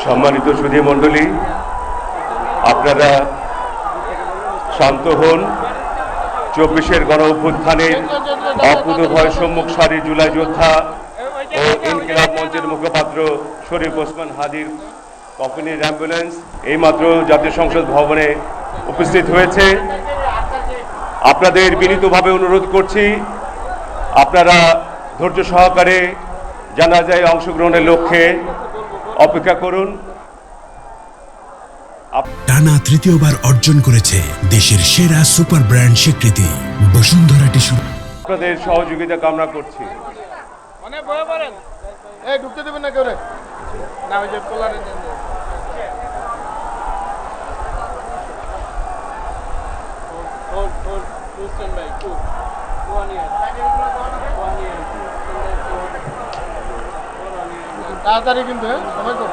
সম্মানিত সুধী মণ্ডলী, আপনারা শান্ত হন। 24-এর গণ অভ্যুত্থানের অকুতোভয় সম্মুখ সারি জুলাই যোদ্ধা ও ইনকিলাব মঞ্চের মুখপাত্র শরীফ ওসমান হাদির কফিনের অ্যাম্বুলেন্স এইমাত্র জাতীয় সংসদ ভবনে উপস্থিত হয়েছে। আপনাদের বিনীতভাবে অনুরোধ করছি, আপনারা ধৈর্য সহকারে জানাজায় অংশগ্রহণের লক্ষ্যে অপেক্ষা করুন। টানা তৃতীয়বার অর্জন করেছে দেশের সেরা সুপার ব্র্যান্ড স্বীকৃতি বসুন্ধরা টিস্যু। আপনাদের সহযোগিতা কামনা করছি। ঢুকতে দেবেন না কেউ রে, না ওই যে পোলারে তাড়াতাড়ি কিন্তু সময় তো